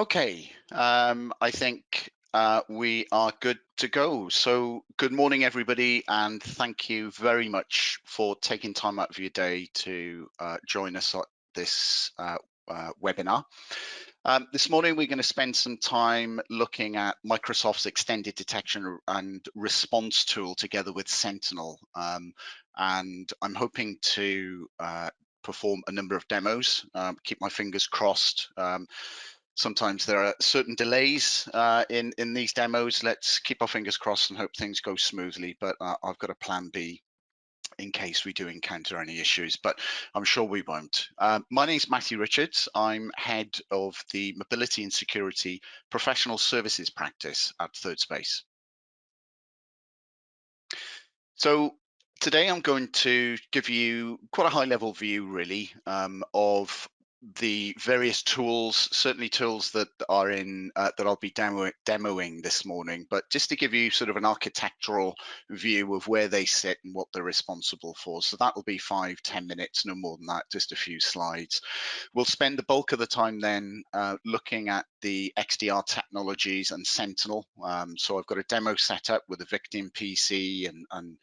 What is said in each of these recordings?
Okay, I think we are good to go. So, good morning, everybody, and thank you very much for taking time out of your day to join us at this webinar. This morning, we're going to spend some time looking at Microsoft's extended detection and response tool together with Sentinel. And I'm hoping to perform a number of demos, keep my fingers crossed. Sometimes there are certain delays in these demos. Let's keep our fingers crossed and hope things go smoothly. But I've got a plan B in case we do encounter any issues, but I'm sure we won't. My name is Matthew Richards. I'm head of the Mobility and Security Professional Services practice at Third Space. So today I'm going to give you quite a high level view really of the various tools, certainly tools that are in that I'll be demoing this morning, but just to give you sort of an architectural view of where they sit and what they're responsible for. So that'll be 5-10 minutes, no more than that, just a few slides. We'll spend the bulk of the time then looking at the XDR technologies and Sentinel. So I've got a demo set up with a victim PC and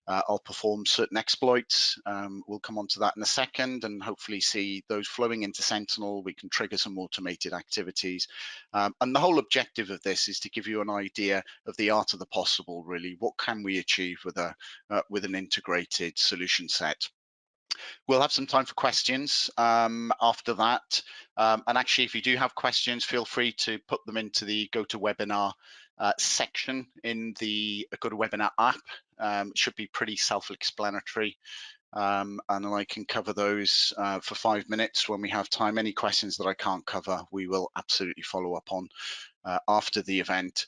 I'll perform certain exploits. We'll come on to that in a second and hopefully see those flowing into Sentinel. We can trigger some automated activities. And the whole objective of this is to give you an idea of the art of the possible, really. What can we achieve with an integrated solution set? We'll have some time for questions after that. And actually, if you do have questions, feel free to put them into the GoToWebinar section in the GoToWebinar app. It should be pretty self-explanatory. And I can cover those for 5 minutes when we have time. Any questions that I can't cover, we will absolutely follow up on after the event.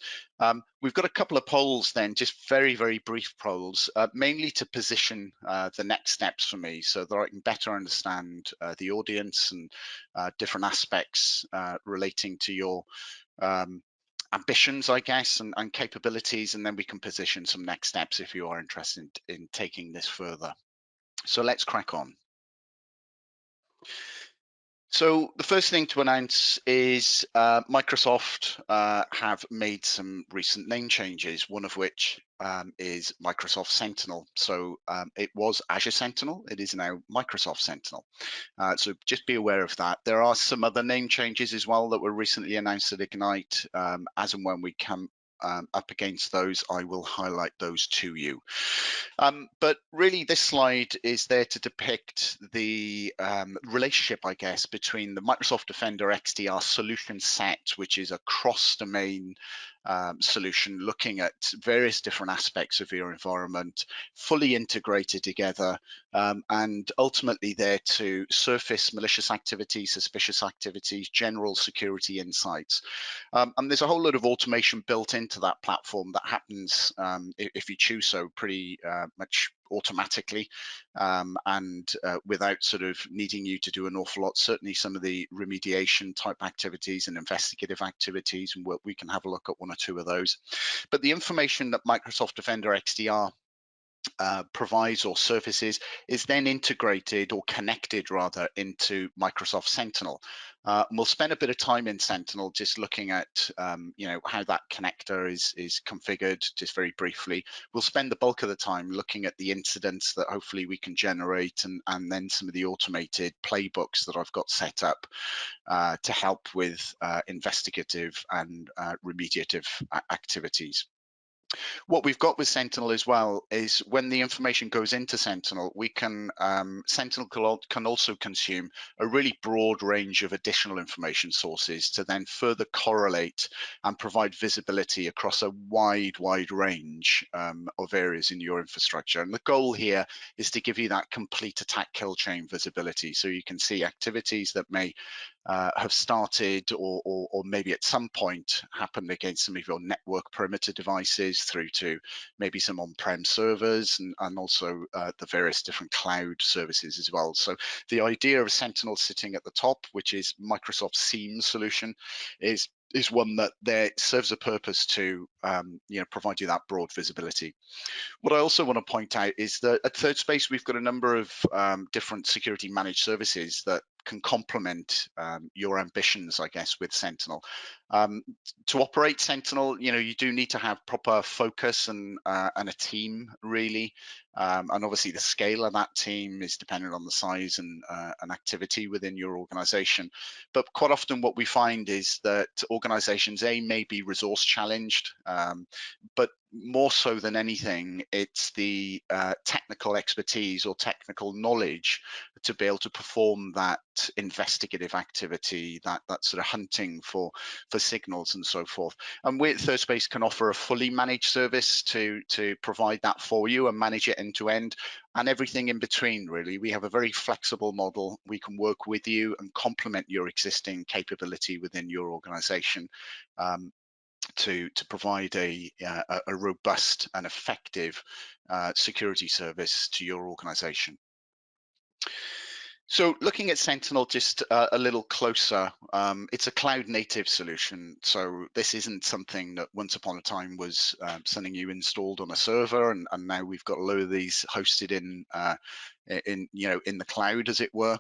We've got a couple of polls then, just very, very brief polls, mainly to position the next steps for me so that I can better understand the audience and different aspects relating to your ambitions, I guess, and capabilities, and then we can position some next steps if you are interested in taking this further. So let's crack on. So the first thing to announce is Microsoft have made some recent name changes, one of which is Microsoft Sentinel. So it was Azure Sentinel, it is now Microsoft Sentinel. So just be aware of that. There are some other name changes as well that were recently announced at Ignite. As and when we come up against those, I will highlight those to you. But really, this slide is there to depict the relationship, I guess, between the Microsoft Defender XDR solution set, which is a cross-domain solution looking at various different aspects of your environment, fully integrated together, and ultimately there to surface malicious activities, suspicious activities, general security insights. And there's a whole lot of automation built into that platform that happens, if you choose so, pretty much automatically and without sort of needing you to do an awful lot. Certainly some of the remediation type activities and investigative activities, and we can have a look at one or two of those. But the information that Microsoft Defender XDR provides or surfaces is then integrated or connected rather into Microsoft Sentinel. And we'll spend a bit of time in Sentinel just looking at how that connector is configured just very briefly. We'll spend the bulk of the time looking at the incidents that hopefully we can generate and then some of the automated playbooks that I've got set up to help with investigative and remediative activities. What we've got with Sentinel as well is when the information goes into Sentinel, we can Sentinel can also consume a really broad range of additional information sources to then further correlate and provide visibility across a wide range of areas in your infrastructure. And the goal here is to give you that complete attack kill chain visibility, so you can see activities that may have started or maybe at some point happened against some of your network perimeter devices through to maybe some on-prem servers and also the various different cloud services as well. So the idea of Sentinel sitting at the top, which is Microsoft SIEM solution, is one that there serves a purpose to provide you that broad visibility. What I also want to point out is that at Third Space, we've got a number of different security managed services that can complement your ambitions, I guess, with Sentinel. To operate Sentinel, you do need to have proper focus and a team, really. And obviously, the scale of that team is dependent on the size and activity within your organization. But quite often, what we find is that organizations, may be resource challenged, but more so than anything, it's the technical expertise or technical knowledge to be able to perform that investigative activity, that sort of hunting for signals and so forth. And we at Third Space can offer a fully managed service to provide that for you and manage it end to end and everything in between, really. We have a very flexible model. We can work with you and complement your existing capability within your organization. To provide a robust and effective security service to your organization. So looking at Sentinel just a little closer, it's a cloud native solution. So this isn't something that once upon a time was something you installed on a server, and now we've got a load of these hosted in the cloud, as it were.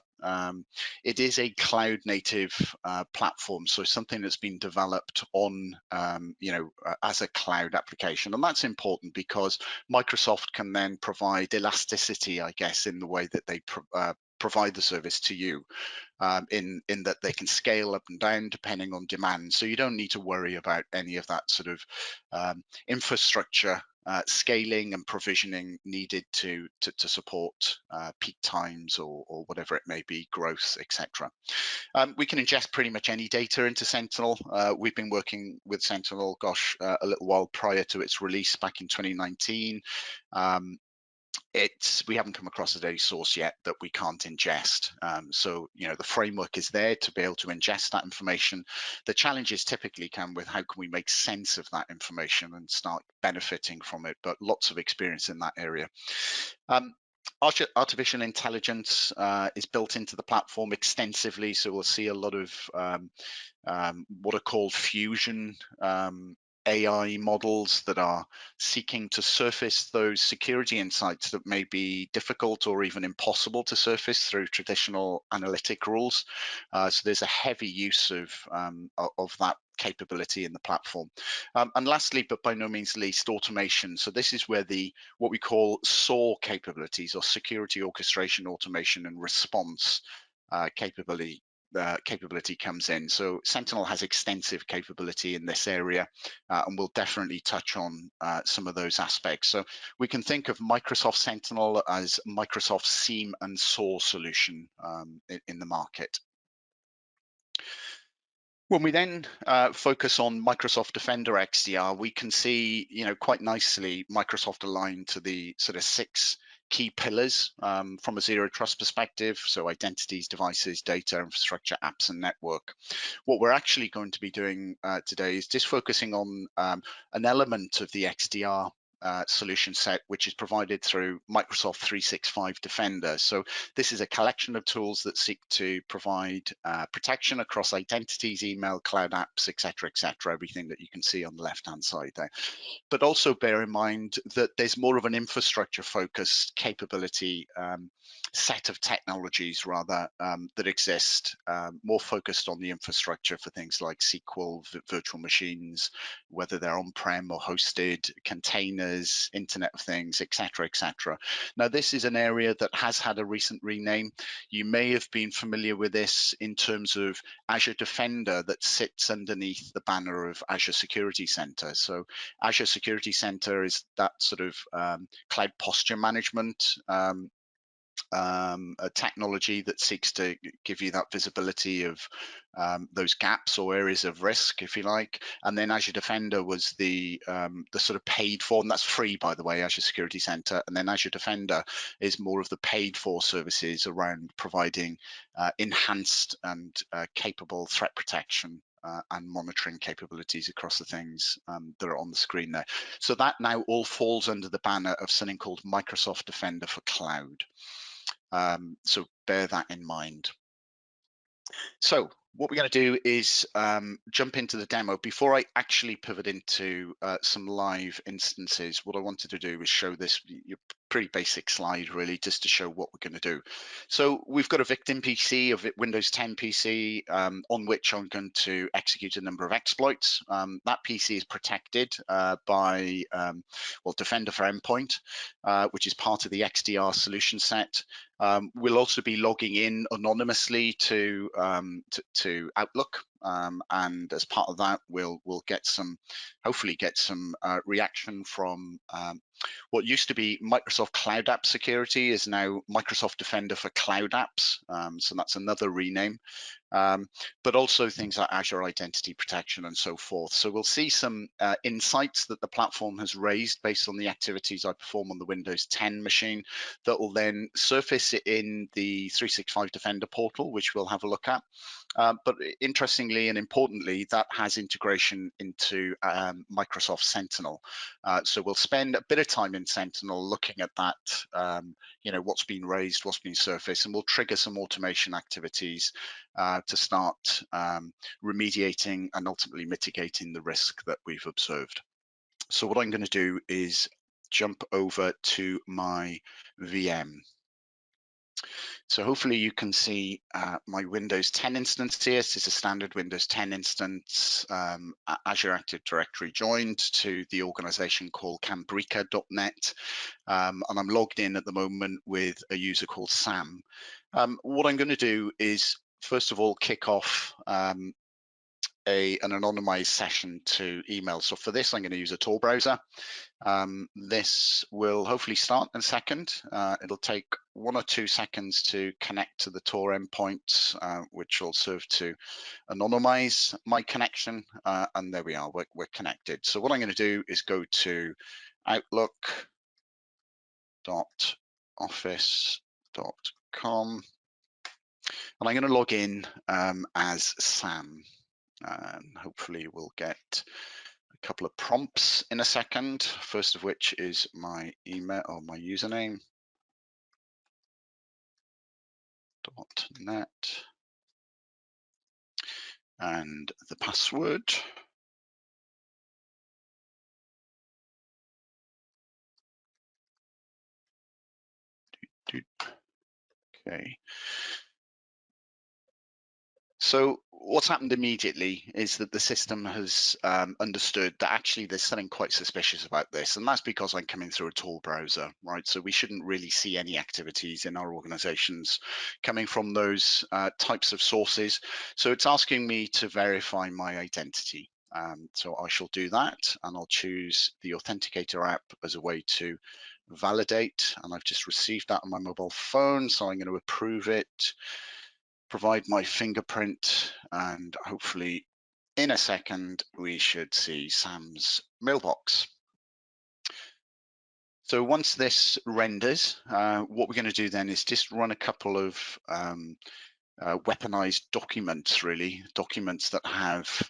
It is a cloud native platform, so something that's been developed on as a cloud application, and that's important because Microsoft can then provide elasticity, I guess, in the way that they provide the service to you, in that they can scale up and down depending on demand. So you don't need to worry about any of that sort of infrastructure scaling and provisioning needed to support peak times or whatever it may be, growth, etc. We can ingest pretty much any data into Sentinel. We've been working with Sentinel, a little while prior to its release back in 2019. We haven't come across a data source yet that we can't ingest. So the framework is there to be able to ingest that information. The challenges typically come with how can we make sense of that information and start benefiting from it, but lots of experience in that area. Artificial intelligence is built into the platform extensively, so we'll see a lot of what are called fusion AI models that are seeking to surface those security insights that may be difficult or even impossible to surface through traditional analytic rules. So there's a heavy use of that capability in the platform. And lastly, but by no means least, automation. So this is where what we call SOAR capabilities, or security orchestration, automation and response capability comes in. So Sentinel has extensive capability in this area, and we'll definitely touch on some of those aspects. So we can think of Microsoft Sentinel as Microsoft's SIEM and SOAR solution in the market. When we then focus on Microsoft Defender XDR, we can see, quite nicely Microsoft aligned to the sort of 6 key pillars from a zero trust perspective. So identities, devices, data, infrastructure, apps, and network. What we're actually going to be doing today is just focusing on an element of the XDR solution set, which is provided through Microsoft 365 Defender. So this is a collection of tools that seek to provide protection across identities, email, cloud apps, etc., everything that you can see on the left-hand side there. But also bear in mind that there's more of an infrastructure-focused capability set of technologies, rather, that exist, more focused on the infrastructure for things like SQL, virtual machines, whether they're on-prem or hosted, containers, Internet of Things, etc., Now, this is an area that has had a recent rename. You may have been familiar with this in terms of Azure Defender that sits underneath the banner of Azure Security Center. So Azure Security Center is that sort of cloud posture management a technology that seeks to give you that visibility of those gaps or areas of risk, if you like. And then Azure Defender was the sort of paid for, and that's free, by the way, Azure Security Center. And then Azure Defender is more of the paid for services around providing enhanced and capable threat protection and monitoring capabilities across the things that are on the screen there. So that now all falls under the banner of something called Microsoft Defender for Cloud. So bear that in mind. So What we're going to do is jump into the demo. Before I actually pivot into some live instances, what I wanted to do is show this pretty basic slide, really, just to show what we're going to do. So we've got a victim PC, a Windows 10 PC, on which I'm going to execute a number of exploits. That PC is protected by Defender for Endpoint, which is part of the XDR solution set. We'll also be logging in anonymously to Outlook, and as part of that, we'll hopefully get some reaction from what used to be Microsoft Cloud App Security is now Microsoft Defender for Cloud Apps. So that's another rename. But also things like Azure Identity Protection and so forth. So we'll see some insights that the platform has raised based on the activities I perform on the Windows 10 machine that will then surface in the 365 Defender portal, which we'll have a look at. But interestingly and importantly, that has integration into Microsoft Sentinel. So we'll spend a bit of time in Sentinel looking at that, what's been raised, what's been surfaced, and we'll trigger some automation activities to start remediating and ultimately mitigating the risk that we've observed. So what I'm going to do is jump over to my VM. So hopefully you can see my Windows 10 instance here. This is a standard Windows 10 instance, Azure Active Directory joined to the organization called Cambrica.net. And I'm logged in at the moment with a user called Sam. What I'm going to do is, first of all, kick off an anonymized session to email. So for this, I'm going to use a Tor browser. This will hopefully start in a second. It'll take 1 or 2 seconds to connect to the Tor endpoint, which will serve to anonymize my connection. And there we are, we're connected. So what I'm going to do is go to outlook.office.com. And I'm going to log in as Sam. And hopefully we'll get a couple of prompts in a second, first of which is my email or my username, .net, and the password. Okay. So what's happened immediately is that the system has understood that actually there's something quite suspicious about this, and that's because I'm coming through a Tor browser, right? So we shouldn't really see any activities in our organizations coming from those types of sources. So it's asking me to verify my identity. So I shall do that, and I'll choose the Authenticator app as a way to validate, and I've just received that on my mobile phone, so I'm going to approve it. Provide my fingerprint, and hopefully in a second we should see Sam's mailbox. So once this renders, what we're going to do then is just run a couple of weaponized documents, really, documents that have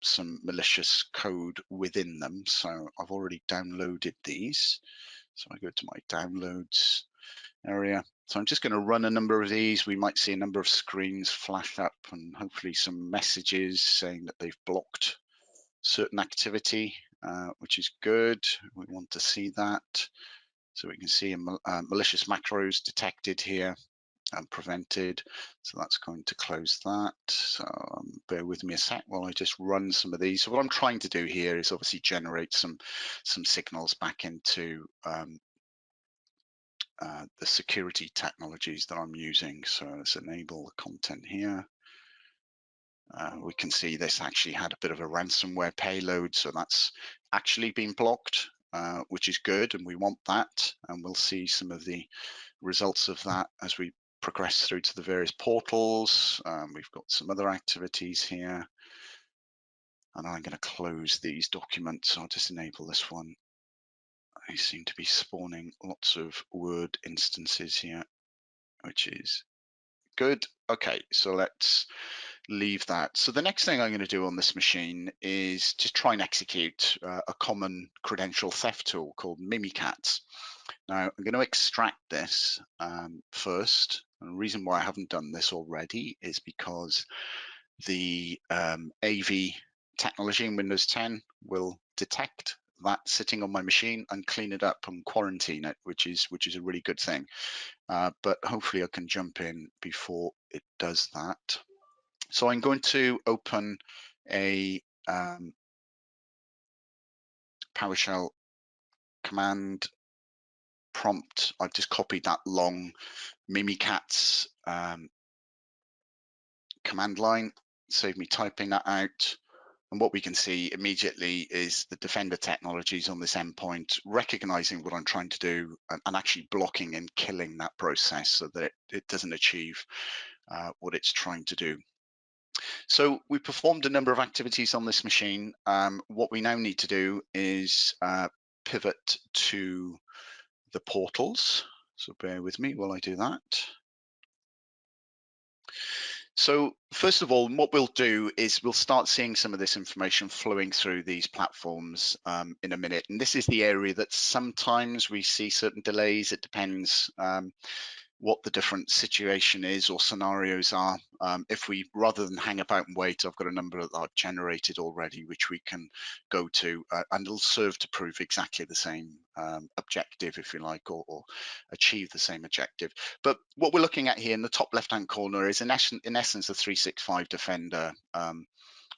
some malicious code within them. So I've already downloaded these. So I go to my downloads area. So I'm just going to run a number of these. We might see a number of screens flash up and hopefully some messages saying that they've blocked certain activity, which is good. We want to see that. So we can see malicious macros detected here and prevented. So that's going to close that. So bear with me a sec while I just run some of these. So what I'm trying to do here is obviously generate some signals back into the security technologies that I'm using. So let's enable the content here. We can see this actually had a bit of a ransomware payload, so that's actually been blocked, which is good, and we want that. And we'll see some of the results of that as we progress through to the various portals. We've got some other activities here. And I'm going to close these documents. I'll just enable this one. They seem to be spawning lots of Word instances here, which is good. Okay, so let's leave that. So the next thing I'm going to do on this machine is just try and execute a common credential theft tool called Mimikatz. Now I'm going to extract this first. And the reason why I haven't done this already is because the AV technology in Windows 10 will detect that sitting on my machine and clean it up and quarantine it, which is a really good thing. But hopefully I can jump in before it does that. So I'm going to open a PowerShell command prompt. I've just copied that long Mimikatz command line, save me typing that out. And what we can see immediately is the Defender technologies on this endpoint, recognizing what I'm trying to do and actually blocking and killing that process so that it doesn't achieve what it's trying to do. So we performed a number of activities on this machine. What we now need to do is pivot to the portals. So bear with me while I do that. So first of all, what we'll do is we'll start seeing some of this information flowing through these platforms in a minute. And this is the area that sometimes we see certain delays. It depends what the different situation is or scenarios are. If we, rather than hang about and wait, I've got a number that are generated already, which we can go to, and it'll serve to prove exactly the same objective, if you like, or achieve the same objective. But what we're looking at here in the top left-hand corner is in essence the 365 Defender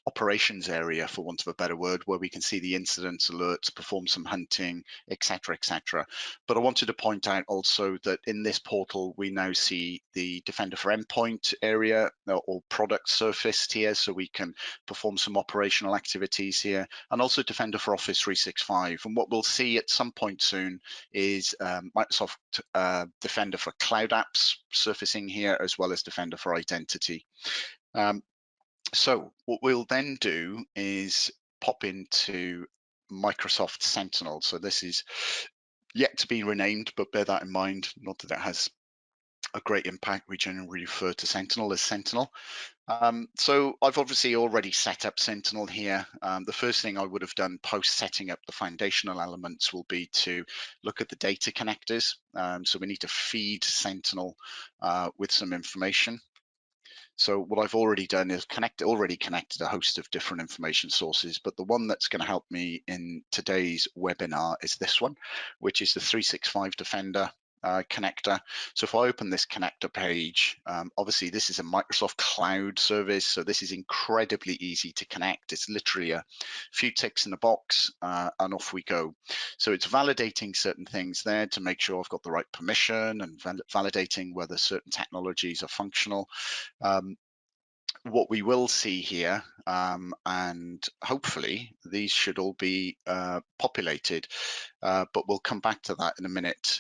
operations area, for want of a better word, where we can see the incidents, alerts, perform some hunting, etc., etc. But I wanted to point out also that in this portal, we now see the Defender for Endpoint area or product surfaced here, so we can perform some operational activities here, and also Defender for Office 365. And what we'll see at some point soon is Microsoft Defender for Cloud Apps surfacing here, as well as Defender for Identity. So what we'll then do is pop into Microsoft Sentinel. So this is yet to be renamed, but bear that in mind, not that it has a great impact. We generally refer to Sentinel as Sentinel. So I've obviously already set up Sentinel here. The first thing I would have done post setting up the foundational elements will be to look at the data connectors. So we need to feed Sentinel with some information. So what I've already done is already connected a host of different information sources, but the one that's going to help me in today's webinar is this one, which is the 365 Defender connector. So if I open this connector page, obviously this is a Microsoft Cloud service, so this is incredibly easy to connect. It's literally a few ticks in the box and off we go. So it's validating certain things there to make sure I've got the right permission and validating whether certain technologies are functional. What we will see here, and hopefully these should all be populated, but we'll come back to that in a minute.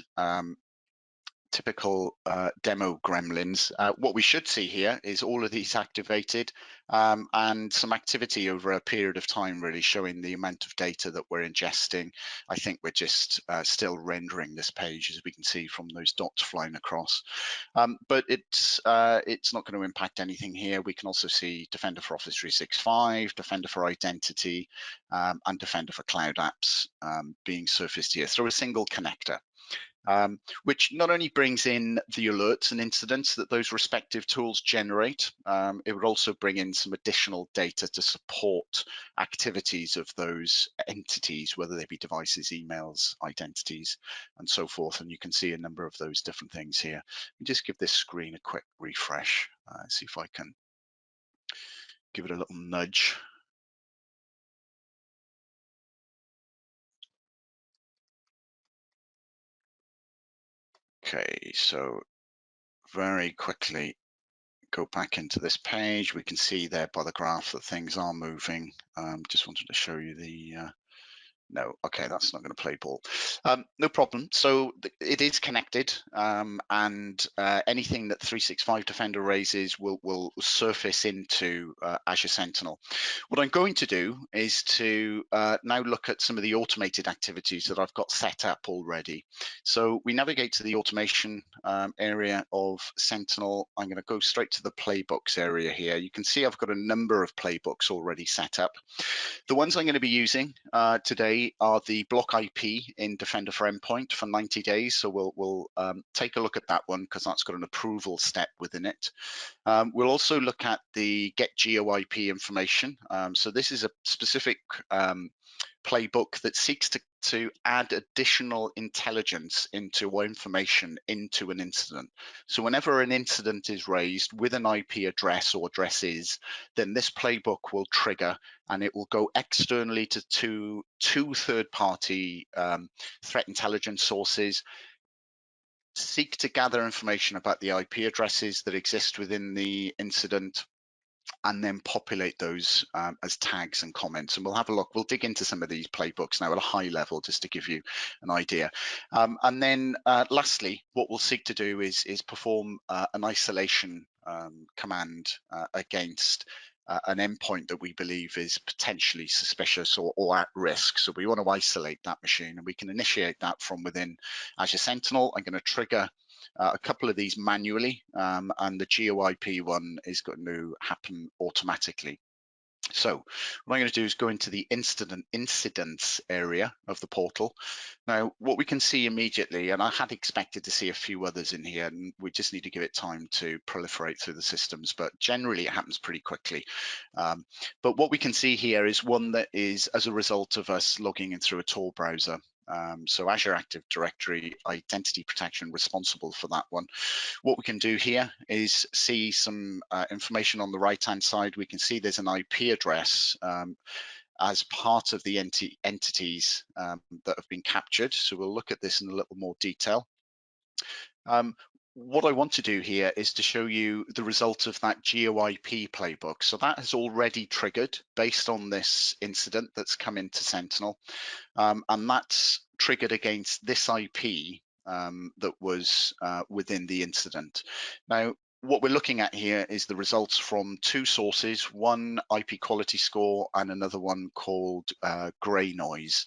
Typical demo gremlins. What we should see here is all of these activated and some activity over a period of time, really showing the amount of data that we're ingesting. I think we're just still rendering this page, as we can see from those dots flying across. But it's not going to impact anything here. We can also see Defender for Office 365, Defender for Identity, and Defender for Cloud Apps being surfaced here through a single connector. Which not only brings in the alerts and incidents that those respective tools generate, it would also bring in some additional data to support activities of those entities, whether they be devices, emails, identities, and so forth. And you can see a number of those different things here. Let me just give this screen a quick refresh, see if I can give it a little nudge. Okay, so very quickly go back into this page. We can see there by the graph that things are moving. Just wanted to show you the no, okay, that's not going to play ball. No problem. So it is connected, and anything that 365 Defender raises will surface into Azure Sentinel. What I'm going to do is to now look at some of the automated activities that I've got set up already. So we navigate to the automation area of Sentinel. I'm going to go straight to the playbooks area here. You can see I've got a number of playbooks already set up. The ones I'm going to be using today way are the block IP in Defender for Endpoint for 90 days. So we'll take a look at that one because that's got an approval step within it. We'll also look at the get GeoIP information. So this is a specific playbook that seeks to add additional intelligence into or information into an incident. So whenever an incident is raised with an IP address or addresses, then this playbook will trigger and it will go externally to two third-party threat intelligence sources, seek to gather information about the IP addresses that exist within the incident, and then populate those as tags and comments. And we'll have a look, we'll dig into some of these playbooks now at a high level just to give you an idea. And then lastly, what we'll seek to do is perform an isolation command against an endpoint that we believe is potentially suspicious or at risk. So we want to isolate that machine, and we can initiate that from within Azure Sentinel. I'm going to trigger a couple of these manually, and the GeoIP one is going to happen automatically. So what I'm going to do is go into the incidents area of the portal. Now, what we can see immediately, and I had expected to see a few others in here, and we just need to give it time to proliferate through the systems, but generally it happens pretty quickly. But what we can see here is one that is as a result of us logging in through a Tor browser. So Azure Active Directory identity protection responsible for that one. What we can do here is see some information on the right-hand side. We can see there's an IP address as part of the entities that have been captured. So we'll look at this in a little more detail. What I want to do here is to show you the result of that GeoIP playbook. So that has already triggered based on this incident that's come into Sentinel. And that's triggered against this IP that was within the incident. Now, what we're looking at here is the results from two sources, one IP quality score and another one called gray noise.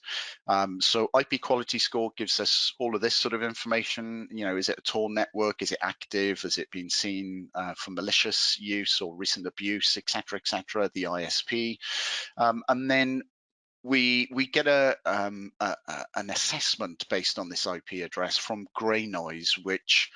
So IP quality score gives us all of this sort of information. You know, is it a Tor network? Is it active? Has it been seen for malicious use or recent abuse, et cetera, the ISP. And then we get an assessment based on this IP address from gray noise, which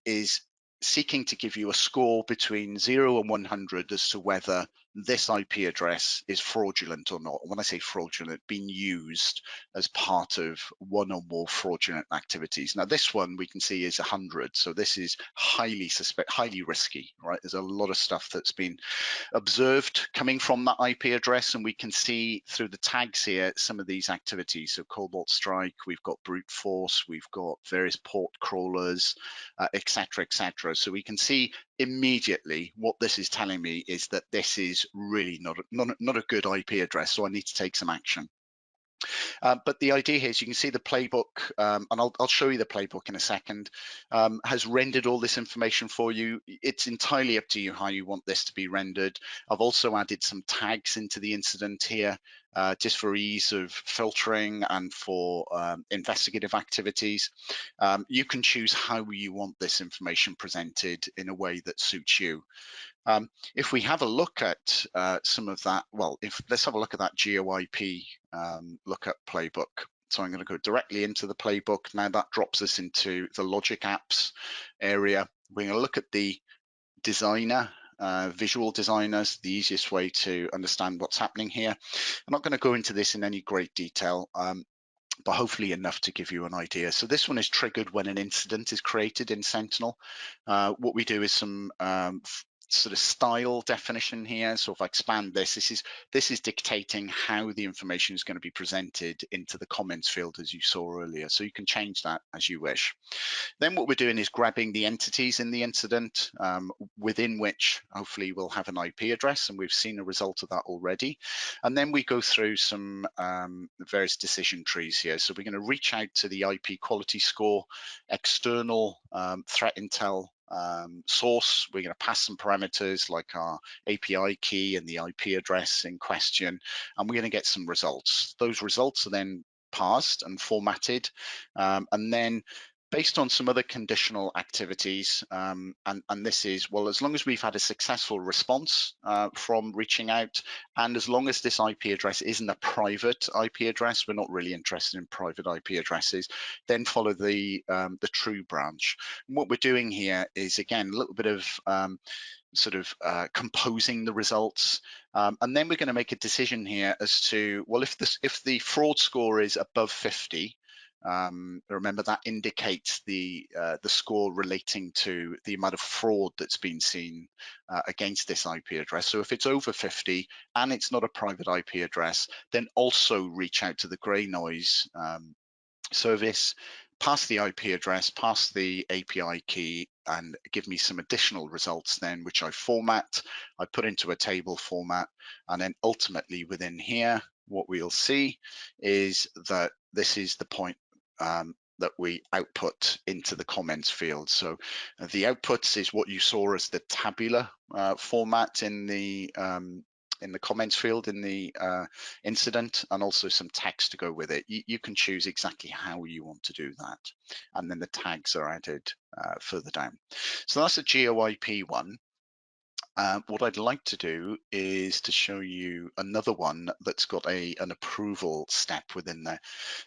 is seeking to give you a score between 0 and 100 as to whether this IP address is fraudulent or not. When I say fraudulent, being used as part of one or more fraudulent activities. Now, this one we can see is 100, so this is highly risky, right? There's a lot of stuff that's been observed coming from that IP address, and we can see through the tags here some of these activities. So Cobalt Strike, we've got brute force, we've got various port crawlers, et cetera, et cetera. So we can see immediately what this is telling me is that this is really not a good IP address, so I need to take some action. But the idea here is you can see the playbook, and I'll show you the playbook in a second, has rendered all this information for you. It's entirely up to you how you want this to be rendered. I've also added some tags into the incident here, just for ease of filtering and for investigative activities. You can choose how you want this information presented in a way that suits you. If we have a look at some of that, let's have a look at that GeoIP lookup playbook. So I'm going to go directly into the playbook. Now that drops us into the logic apps area. We're going to look at the designer, visual designers, the easiest way to understand what's happening here. I'm not going to go into this in any great detail, but hopefully enough to give you an idea. So this one is triggered when an incident is created in Sentinel. What we do is some sort of style definition here. So if I expand this is dictating how the information is going to be presented into the comments field, as you saw earlier. So you can change that as you wish. Then what we're doing is grabbing the entities in the incident, within which hopefully we'll have an IP address, and we've seen a result of that already. And then we go through some various decision trees here. So we're going to reach out to the IP quality score, external threat intel source. We're going to pass some parameters like our API key and the IP address in question, and we're going to get some results. Those results are then parsed and formatted, and then based on some other conditional activities, and this is, well, as long as we've had a successful response from reaching out, and as long as this IP address isn't a private IP address, we're not really interested in private IP addresses, then follow the true branch. And what we're doing here is, again, a little bit of composing the results, and then we're going to make a decision here as to, well, if the fraud score is above 50, remember that indicates the score relating to the amount of fraud that's been seen against this IP address. So if it's over 50 and it's not a private IP address, then also reach out to the grey noise service, pass the IP address, pass the API key, and give me some additional results then, which I format, I put into a table format, and then ultimately within here, what we'll see is that this is the point that we output into the comments field. So the outputs is what you saw as the tabular format in the comments field in the incident, and also some text to go with it. You can choose exactly how you want to do that. And then the tags are added further down. So that's a GeoIP one. What I'd like to do is to show you another one that's got an approval step within there.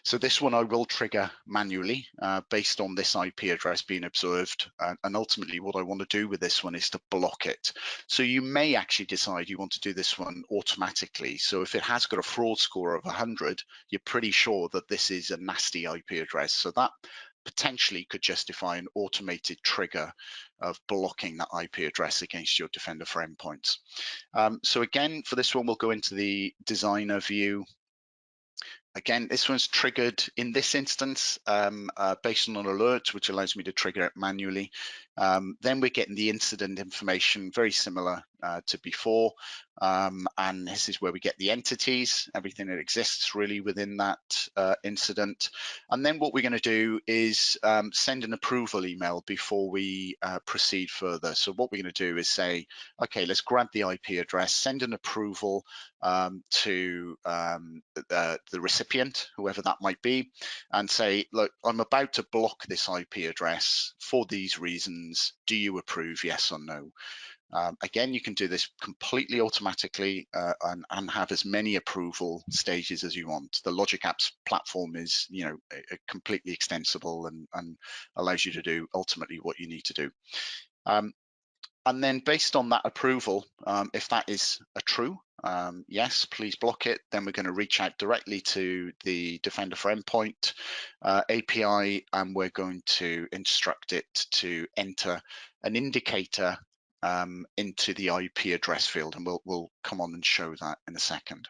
So this one I will trigger manually based on this IP address being observed. And ultimately what I want to do with this one is to block it. So you may actually decide you want to do this one automatically. So if it has got a fraud score of 100, you're pretty sure that this is a nasty IP address. So that potentially could justify an automated trigger of blocking that IP address against your Defender for endpoints. So again, for this one, we'll go into the designer view. Again, this one's triggered in this instance based on an alert, which allows me to trigger it manually. Then we're getting the incident information, very similar to before. And this is where we get the entities, everything that exists really within that incident. And then what we're going to do is send an approval email before we proceed further. So what we're going to do is say, okay, let's grab the IP address, send an approval to the recipient, whoever that might be, and say, look, I'm about to block this IP address for these reasons. Do you approve, yes or no? Again, you can do this completely automatically and have as many approval stages as you want. The Logic Apps platform is, completely extensible and allows you to do ultimately what you need to do. And then based on that approval, if that is a true, yes, please block it, then we're going to reach out directly to the Defender for Endpoint API, and we're going to instruct it to enter an indicator into the IP address field, and we'll come on and show that in a second.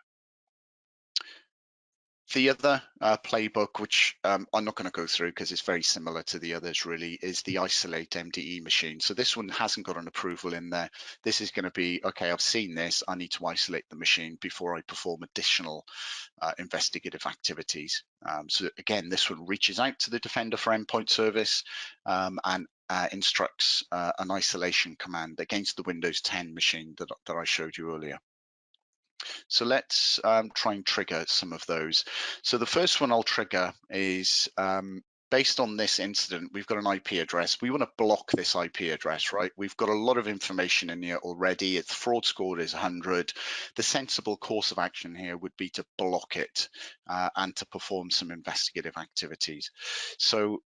The other playbook, which I'm not going to go through because it's very similar to the others really, is the isolate Mde Machine. So this one hasn't got an approval in there. This is going to be, okay, I've seen this, I need to isolate the machine before I perform additional investigative activities. So again, this one reaches out to the Defender for Endpoint service and instructs an isolation command against the Windows 10 machine that I showed you earlier. So let's try and trigger some of those. So the first one I'll trigger is based on this incident, we've got an IP address. We want to block this IP address, right? We've got a lot of information in here already. Its fraud score is 100. The sensible course of action here would be to block it and to perform some investigative activities. So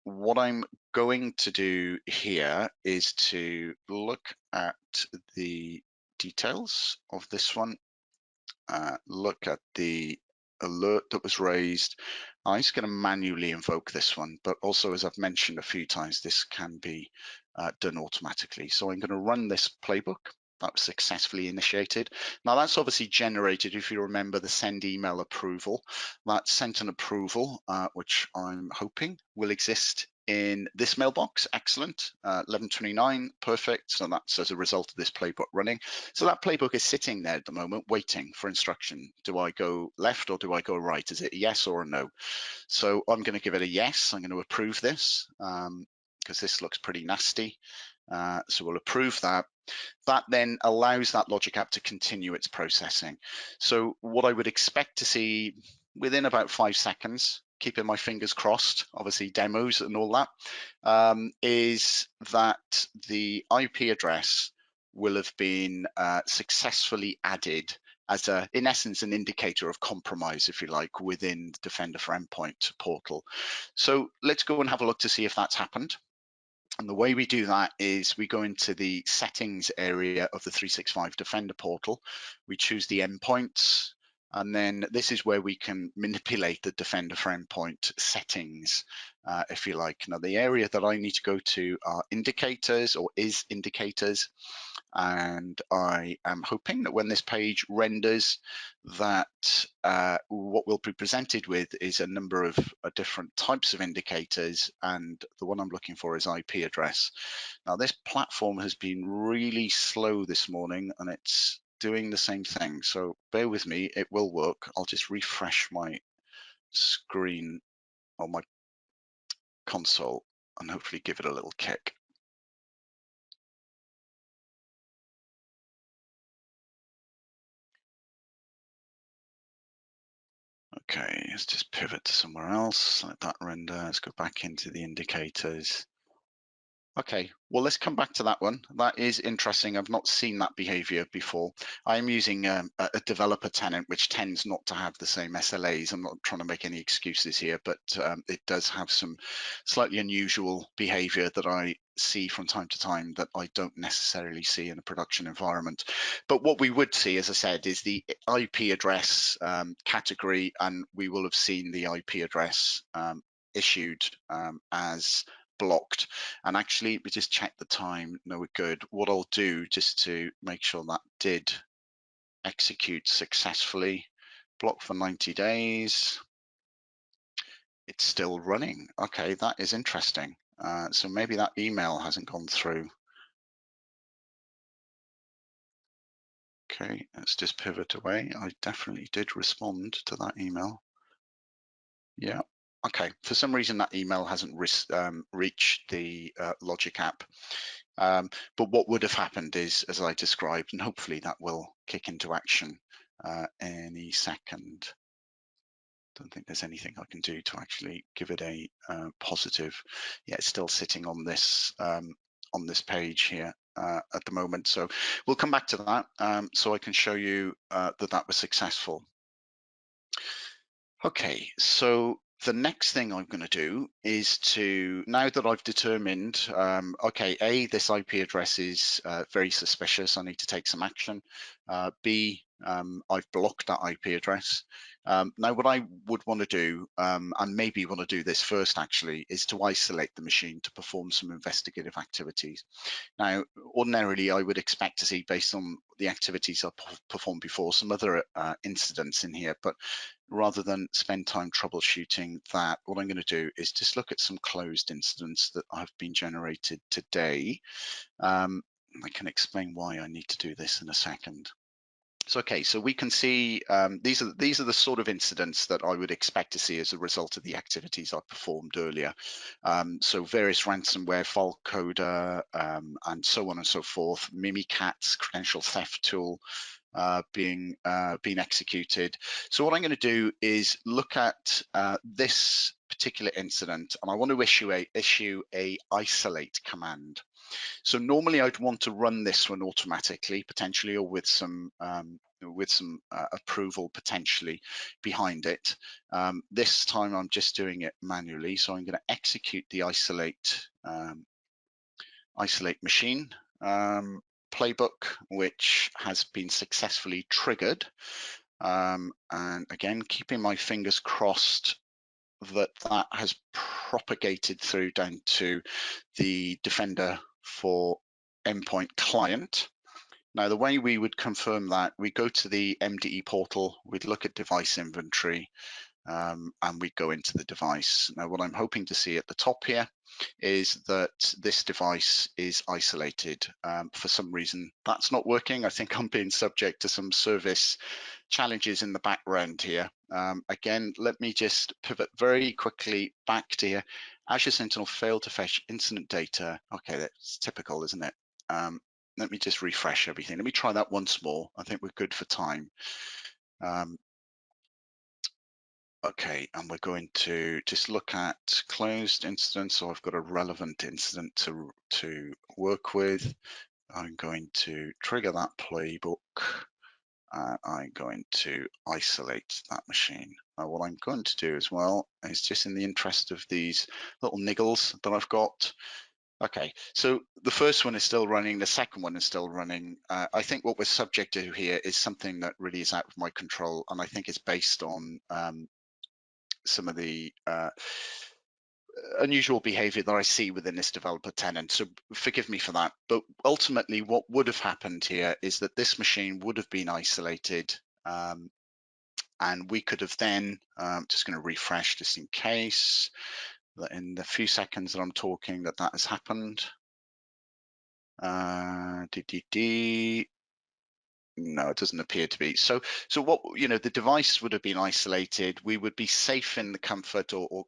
what I'm going to do here is to look at the details of this one, look at the alert that was raised. I'm just going to manually invoke this one, but also, as I've mentioned a few times, this can be done automatically. So I'm going to run this playbook that was successfully initiated. Now that's obviously generated, if you remember, the send email approval. That sent an approval, which I'm hoping will exist in this mailbox. Excellent. 1129, perfect. So that's as a result of this playbook running. So that playbook is sitting there at the moment waiting for instruction. Do I go left or do I go right? Is it a yes or a no? So I'm going to give it a yes. I'm going to approve this because this looks pretty nasty. So we'll approve that. That then allows that Logic app to continue its processing. So what I would expect to see within about 5 seconds keeping my fingers crossed, obviously demos and all that, is that the IP address will have been successfully added as in essence, an indicator of compromise, if you like, within the Defender for Endpoint portal. So let's go and have a look to see if that's happened. And the way we do that is we go into the settings area of the 365 Defender portal. We choose the endpoints, and then this is where we can manipulate the Defender for Endpoint settings, if you like. Now, the area that I need to go to are indicators, or is indicators. And I am hoping that when this page renders, that what we'll be presented with is a number of different types of indicators, and the one I'm looking for is IP address. Now, this platform has been really slow this morning, and it's doing the same thing, so bear with me, it will work. I'll just refresh my screen on my console and hopefully give it a little kick. Okay, let's just pivot to somewhere else. Let that render. Let's go back into the indicators. Okay, well, let's come back to that one. That is interesting. I've not seen that behavior before. I'm using a developer tenant, which tends not to have the same SLAs. I'm not trying to make any excuses here, but it does have some slightly unusual behavior that I see from time to time that I don't necessarily see in a production environment. But what we would see, as I said, is the IP address category, and we will have seen the IP address issued as blocked. And actually, we just check the time. No, we're good. What I'll do, just to make sure that did execute successfully, block for 90 days. It's still running. Okay, that is interesting. So maybe that email hasn't gone through. Okay, let's just pivot away. I definitely did respond to that email. Yeah. Okay, for some reason that email hasn't reached the Logic app. But what would have happened is, as I described, and hopefully that will kick into action any second. Don't think there's anything I can do to actually give it a positive. Yeah, it's still sitting on this page here at the moment. So we'll come back to that so I can show you that was successful. Okay, so the next thing I'm going to do is to, now that I've determined, okay, this IP address is very suspicious, I need to take some action. B, I've blocked that IP address. Now, what I would want to do, and maybe want to do this first actually, is to isolate the machine to perform some investigative activities. Now, ordinarily, I would expect to see, based on the activities I've performed before, some other incidents in here, but rather than spend time troubleshooting that, what I'm going to do is just look at some closed incidents that have been generated today. I can explain why I need to do this in a second. So, okay, so we can see these are the sort of incidents that I would expect to see as a result of the activities I performed earlier. So various ransomware, file coder, and so on and so forth, Mimikatz credential theft tool being executed. So what I'm going to do is look at this particular incident, and I want to issue a isolate command. So normally I'd want to run this one automatically, potentially, or with some approval potentially behind it. This time I'm just doing it manually, so I'm going to execute the isolate machine playbook, which has been successfully triggered. And again, keeping my fingers crossed that has propagated through down to the Defender for Endpoint client. Now, the way we would confirm that, we go to the MDE portal, we'd look at device inventory, and we go into the device. Now, what I'm hoping to see at the top here is that this device is isolated. For some reason, that's not working. I think I'm being subject to some service challenges in the background here. Again, let me just pivot very quickly back to here. Azure Sentinel failed to fetch incident data. Okay, that's typical, isn't it? Let me just refresh everything. Let me try that once more. I think we're good for time. Okay, and we're going to just look at closed incidents. So I've got a relevant incident to work with. I'm going to trigger that playbook. I'm going to isolate that machine. What I'm going to do as well is, just in the interest of these little niggles that I've got. Okay, so the first one is still running, the second one is still running. I think what we're subject to here is something that really is out of my control, and I think it's based on some of the unusual behavior that I see within this developer tenant. So forgive me for that. But ultimately, what would have happened here is that this machine would have been isolated, and we could have then, just going to refresh just in case, that in the few seconds that I'm talking that has happened. No, it doesn't appear to be. So what, the device would have been isolated. We would be safe in the comfort or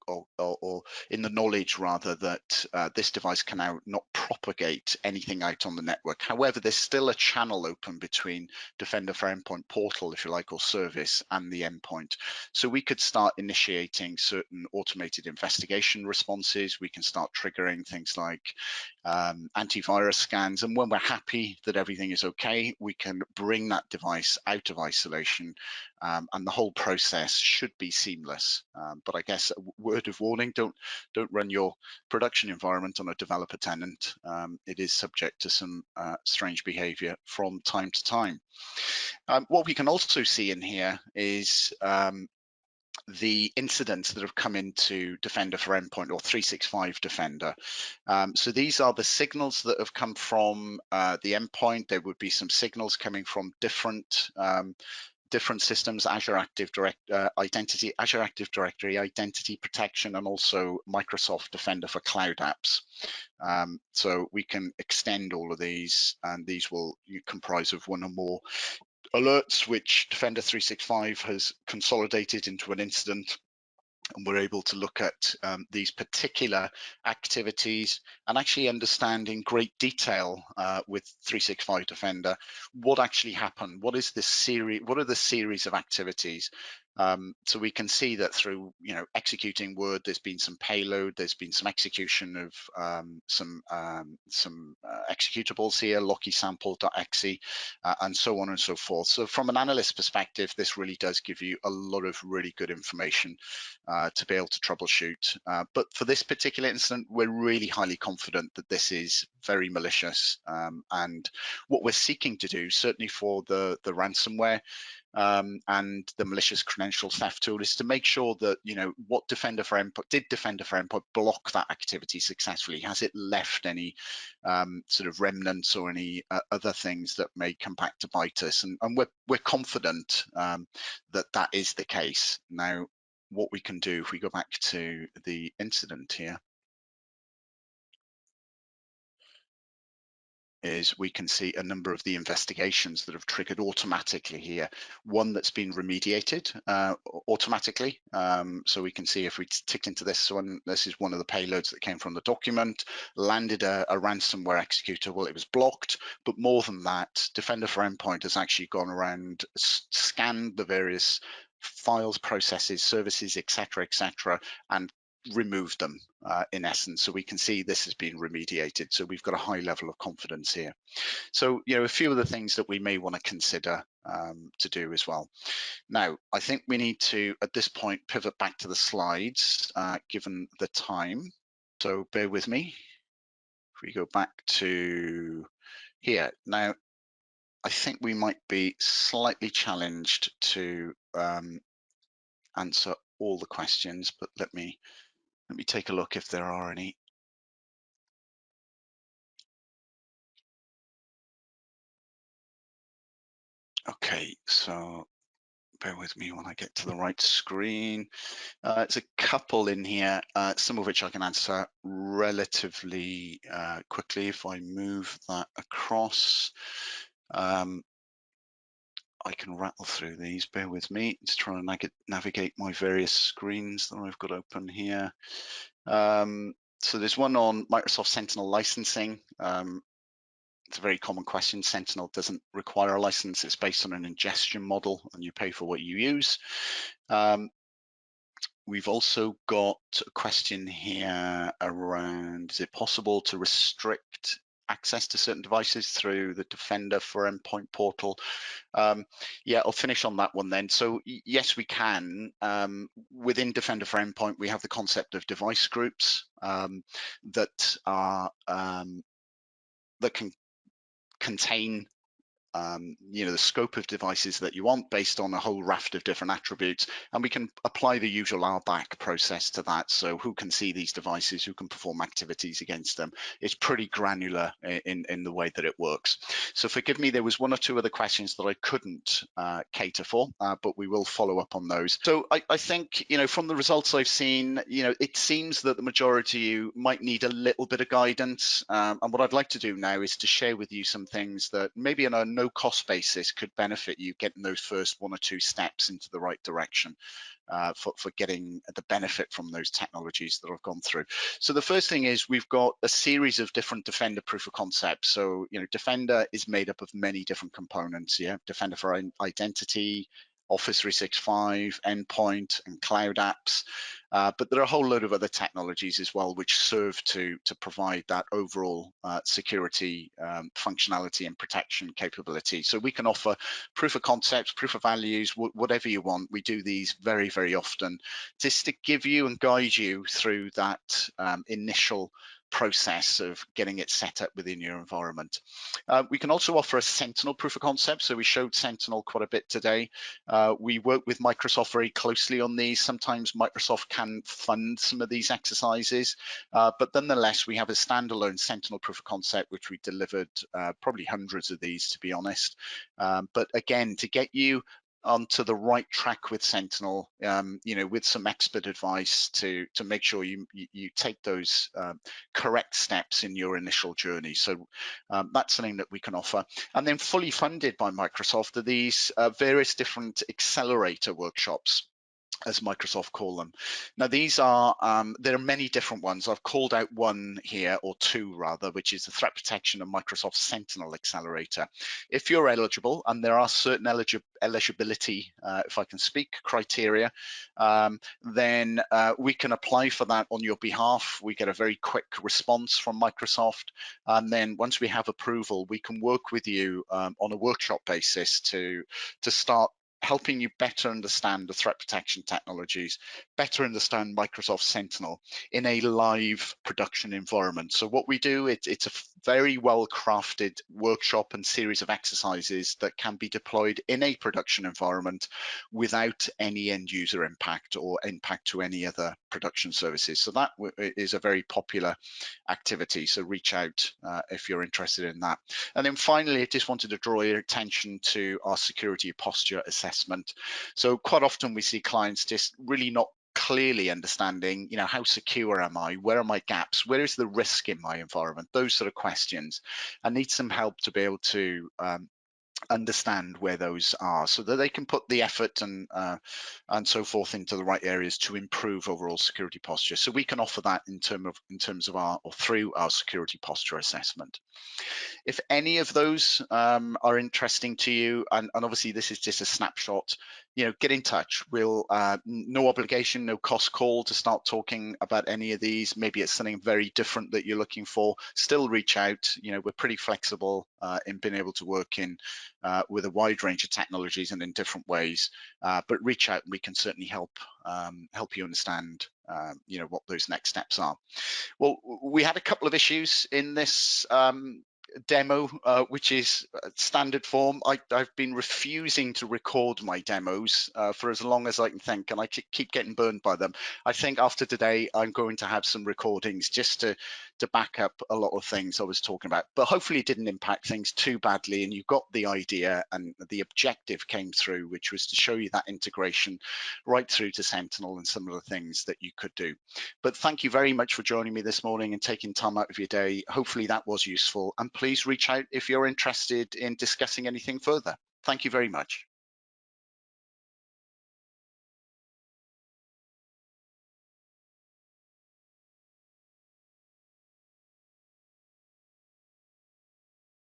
in the knowledge rather that this device can now not propagate anything out on the network. However, there's still a channel open between Defender for Endpoint portal, if you like, or service, and the endpoint. So we could start initiating certain automated investigation responses. We can start triggering things like antivirus scans, and when we're happy that everything is okay, we can bring that device out of isolation, and the whole process should be seamless. But I guess a word of warning: don't run your production environment on a developer tenant. It is subject to some strange behavior from time to time. What we can also see in here is the incidents that have come into Defender for Endpoint, or 365 Defender. So these are the signals that have come from the endpoint. There would be some signals coming from different systems: Azure Active Identity, Azure Active Directory, Identity Protection, and also Microsoft Defender for Cloud Apps. So we can extend all of these, and these will comprise of one or more alerts which Defender 365 has consolidated into an incident, and we're able to look at these particular activities and actually understand in great detail with 365 Defender what actually happened. What is this series? What are the series of activities? So we can see that through executing Word, there's been some payload, there's been some execution of some executables here, locky-sample.exe, and so on and so forth. So from an analyst perspective, this really does give you a lot of really good information to be able to troubleshoot. But for this particular incident, we're really highly confident that this is very malicious, and what we're seeking to do, certainly for the ransomware and the malicious credential theft tool, is to make sure that what Defender for Endpoint block that activity successfully? Has it left any sort of remnants or any other things that may come back to bite us? And we're confident that that is the case. Now, what we can do, if we go back to the incident here, is we can see a number of the investigations that have triggered automatically here. One that's been remediated automatically. So we can see if we tick into this one, this is one of the payloads that came from the document, landed a ransomware executable. It was blocked, but more than that, Defender for Endpoint has actually gone around, scanned the various files, processes, services, etc., and removed them in essence. So we can see this has been remediated. So we've got a high level of confidence here. So a few of the things that we may want to consider to do as well. Now, I think we need to, at this point, pivot back to the slides given the time. So bear with me. If we go back to here. Now, I think we might be slightly challenged to answer all the questions, but let me take a look if there are any. Okay, so bear with me when I get to the right screen. It's a couple in here, some of which I can answer relatively quickly if I move that across. I can rattle through these, bear with me. Just trying to navigate my various screens that I've got open here. So there's one on Microsoft Sentinel licensing. It's a very common question. Sentinel doesn't require a license. It's based on an ingestion model, and you pay for what you use. We've also got a question here around, is it possible to restrict access to certain devices through the Defender for Endpoint portal? Yeah, I'll finish on that one then. So yes, we can. Within Defender for Endpoint, we have the concept of device groups that are that can contain the scope of devices that you want based on a whole raft of different attributes, and we can apply the usual RBAC process to that. So who can see these devices, who can perform activities against them? It's pretty granular in the way that it works. So forgive me, there was one or two other questions that I couldn't cater for, but we will follow up on those. So I think, from the results I've seen, it seems that the majority of you might need a little bit of guidance, and what I'd like to do now is to share with you some things that maybe on a no cost basis could benefit you getting those first one or two steps into the right direction for getting the benefit from those technologies that I've gone through. So the first thing is we've got a series of different Defender proof of concepts. So Defender is made up of many different components. Yeah, Defender for Identity, Office 365, Endpoint, and Cloud apps. But there are a whole load of other technologies as well which serve to provide that overall security functionality and protection capability. So we can offer proof of concepts, proof of values, whatever you want. We do these very, very often just to give you and guide you through that initial process of getting it set up within your environment. We can also offer a Sentinel proof of concept. So we showed Sentinel quite a bit today. We work with Microsoft very closely on these. Sometimes Microsoft can fund some of these exercises, but nonetheless, we have a standalone Sentinel proof of concept, which we delivered probably hundreds of these, to be honest. But again, to get you onto the right track with Sentinel, with some expert advice to make sure you take those correct steps in your initial journey. So that's something that we can offer. And then fully funded by Microsoft are these various different Accelerator Workshops, as Microsoft call them. Now these are, there are many different ones. I've called out one here, or two rather, which is the Threat Protection and Microsoft Sentinel Accelerator. If you're eligible, and there are certain eligibility, if I can speak, criteria, then we can apply for that on your behalf. We get a very quick response from Microsoft, and then once we have approval, we can work with you on a workshop basis to start helping you better understand the threat protection technologies, better understand Microsoft Sentinel in a live production environment. So what we do, it's a very well-crafted workshop and series of exercises that can be deployed in a production environment without any end user impact or impact to any other production services. So that is a very popular activity. So reach out if you're interested in that. And then finally, I just wanted to draw your attention to our security posture assessment. So quite often we see clients just really not clearly understanding, how secure am I? Where are my gaps? Where is the risk in my environment? Those sort of questions. I need some help to be able to understand where those are, so that they can put the effort and so forth into the right areas to improve overall security posture. So we can offer that in terms of our, or through our security posture assessment. If any of those are interesting to you, and obviously this is just a snapshot, get in touch. We'll no obligation, no cost call to start talking about any of these. Maybe it's something very different that you're looking for. Still reach out. We're pretty flexible in being able to work in with a wide range of technologies and in different ways. But reach out, and we can certainly help you understand what those next steps are. Well, we had a couple of issues in this demo, which is standard form. I've been refusing to record my demos for as long as I can think, and I keep getting burned by them. I think after today, I'm going to have some recordings just to back up a lot of things I was talking about, but hopefully it didn't impact things too badly, and you got the idea, and the objective came through, which was to show you that integration right through to Sentinel and some of the things that you could do. But thank you very much for joining me this morning and taking time out of your day. Hopefully that was useful, and please reach out if you're interested in discussing anything further. Thank you very much.